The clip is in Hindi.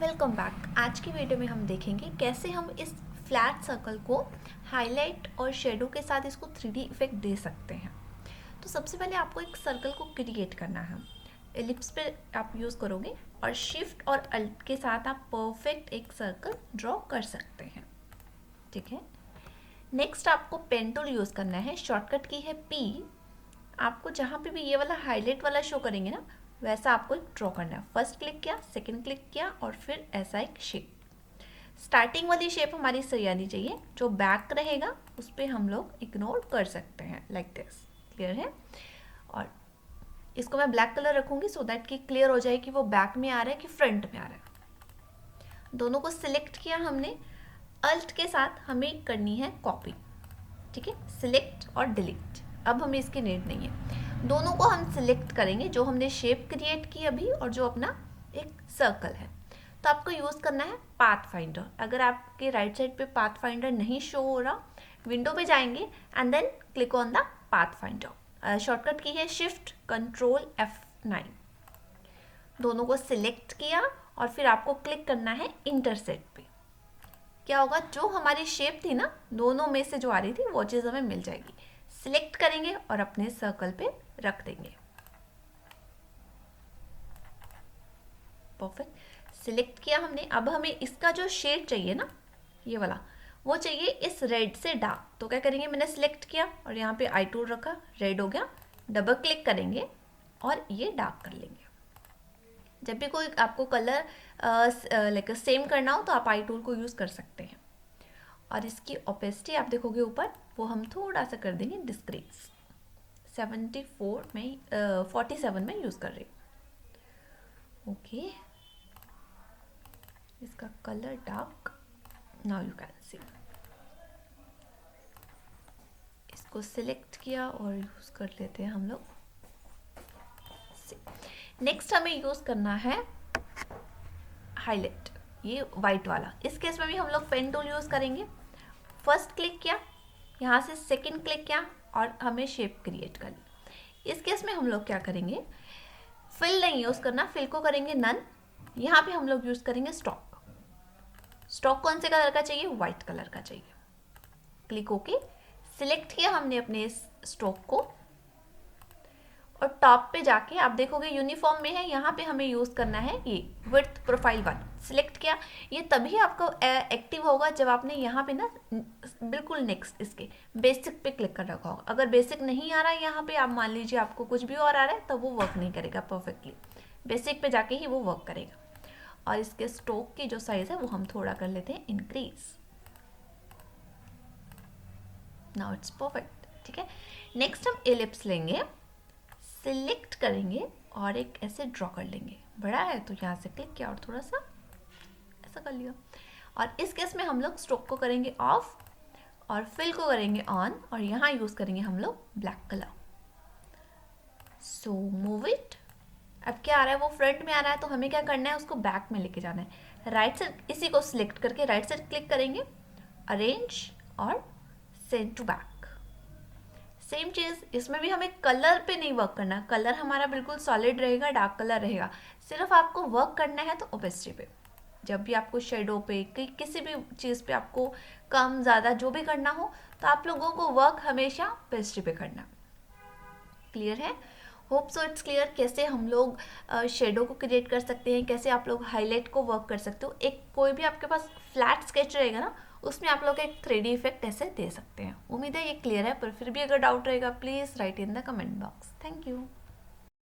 Welcome back. आज की वीडियो में हम देखेंगे कैसे हम इस फ्लैट सर्कल को हाईलाइट और शेडो के साथ इसको 3D इफेक्ट दे सकते हैं। तो सबसे पहले आपको एक सर्कल को क्रिएट करना है। एलिप्स पे आप यूज़ करोगे और शिफ्ट और अल्ट के साथ आप परफेक्ट एक सर्कल ड्रॉ कर सकते हैं। ठीक है। नेक्स्ट आपको पेन टूल यूज़ करना है। शॉर्टकट की है P। आपको जहाँ पे भी ये वाला हाईलाइट वाला शो करेंगे ना, वैसा आपको एक ड्रॉ करना है। फर्स्ट क्लिक किया, सेकंड क्लिक किया और फिर ऐसा एक शेप। स्टार्टिंग वाली शेप हमारी सही आनी चाहिए, जो बैक रहेगा उस पर हम लोग इग्नोर कर सकते हैं, लाइक दिस। क्लियर है? और इसको मैं ब्लैक कलर रखूंगी सो दैट कि क्लियर हो जाए कि वो बैक में आ रहा है कि फ्रंट में आ रहा है। दोनों को सिलेक्ट किया हमने। अल्ट के साथ हमें करनी है कॉपी। ठीक है, सिलेक्ट और डिलीट। अब हमें इसकी नीड नहीं है। दोनों को हम सिलेक्ट करेंगे, जो हमने शेप क्रिएट की अभी और जो अपना एक सर्कल है। तो आपको यूज़ करना है पाथ फाइंडर। अगर आपके राइट साइड पे पाथ फाइंडर नहीं शो हो रहा, विंडो पे जाएंगे and then click on the pathfinder. Shortcut key है शिफ्ट कंट्रोल F9। दोनों को सिलेक्ट किया और फिर आपको क्लिक करना है इंटरसेक्ट पे। क्या होगा, जो हमारी शेप थी ना, दोनों में से जो आ रही थी वो चीज़ हमें मिल जाएगी। सिलेक्ट करेंगे और अपने सर्कल पे रख देंगे। परफेक्ट। सिलेक्ट किया हमने। अब हमें इसका जो शेड चाहिए ना, ये वाला, वो चाहिए इस रेड से डार्क। तो क्या करेंगे, मैंने सिलेक्ट किया और यहाँ पे आई टूल रखा, रेड हो गया। डबल क्लिक करेंगे और ये डार्क कर लेंगे। जब भी कोई आपको कलर लाइक सेम करना हो तो आप आई टूल को यूज़ कर सकते हैं। और इसकी ओपेसिटी आप देखोगे ऊपर, वो हम थोड़ा सा कर देंगे डिस्क्रीज। 47 में यूज़ कर रही हूँ। ओके, इसका colour dark. Now you can see. इसको सिलेक्ट किया और यूज़ कर लेते हैं हम लोग। नेक्स्ट हमें यूज़ करना है हाईलाइट, ये वाइट वाला। इस केस में भी हम लोग पेन टूल यूज़ करेंगे। फर्स्ट क्लिक किया, यहाँ से सेकंड क्लिक किया और हमें शेप क्रिएट कर ली। इस केस में हम लोग क्या करेंगे, फिल नहीं यूज़ करना, फिल को करेंगे नन। यहाँ पे हम लोग यूज़ करेंगे स्टॉक। स्टॉक कौन से कलर का चाहिए, वाइट कलर का चाहिए। Click okay. सिलेक्ट किया हमने अपने इस स्टॉक को और टॉप पे जाके आप देखोगे यूनिफॉर्म में है, यहाँ पे हमें यूज़ करना है ये विड्थ प्रोफाइल 1। सिलेक्ट किया। ये तभी आपको एक्टिव होगा जब आपने यहाँ पे ना बिल्कुल नेक्स्ट इसके बेसिक पे क्लिक कर रखा होगा। अगर बेसिक नहीं आ रहा है यहाँ पे, आप मान लीजिए आपको कुछ भी और आ रहा है, तो वो वर्क नहीं करेगा परफेक्टली। बेसिक पे जाके ही वो वर्क करेगा। और इसके स्ट्रोक की जो साइज है वो हम थोड़ा कर लेते हैं इंक्रीज। Now it's perfect. ठीक है। नेक्स्ट हम एलिप्स लेंगे, सिलेक्ट करेंगे और एक ऐसे ड्रॉ कर लेंगे। बड़ा है तो यहाँ से क्लिक किया और थोड़ा सा ऐसा कर लिया। और इस केस में हम लोग स्ट्रोक को करेंगे ऑफ और फिल को करेंगे ऑन, और यहाँ यूज़ करेंगे हम लोग black colour. So move it. अब क्या आ रहा है, वो फ्रंट में आ रहा है, तो हमें क्या करना है, उसको बैक में लेके जाना है। राइट साइड, इसी को सिलेक्ट करके राइट साइड क्लिक करेंगे, अरेंज और सेंड टू बैक। सेम चीज़ इसमें भी हमें कलर पे नहीं वर्क करना। कलर हमारा बिल्कुल सॉलिड रहेगा, डार्क कलर रहेगा। सिर्फ आपको वर्क करना है तो ओपेसिटी पे। जब भी आपको शेडो पे किसी भी चीज़ पे आपको कम ज़्यादा जो भी करना हो, तो आप लोगों को वर्क हमेशा ओपेसिटी पे करना। क्लियर है? होप सो इट्स क्लियर कैसे हम लोग शेडो को क्रिएट कर सकते हैं, कैसे आप लोग हाईलाइट को वर्क कर सकते हो। एक कोई भी आपके पास फ्लैट स्केच रहेगा ना, उसमें आप लोग एक 3D इफेक्ट ऐसे दे सकते हैं। उम्मीद है ये क्लियर है, पर फिर भी अगर डाउट रहेगा please write in the comment box. Thank you.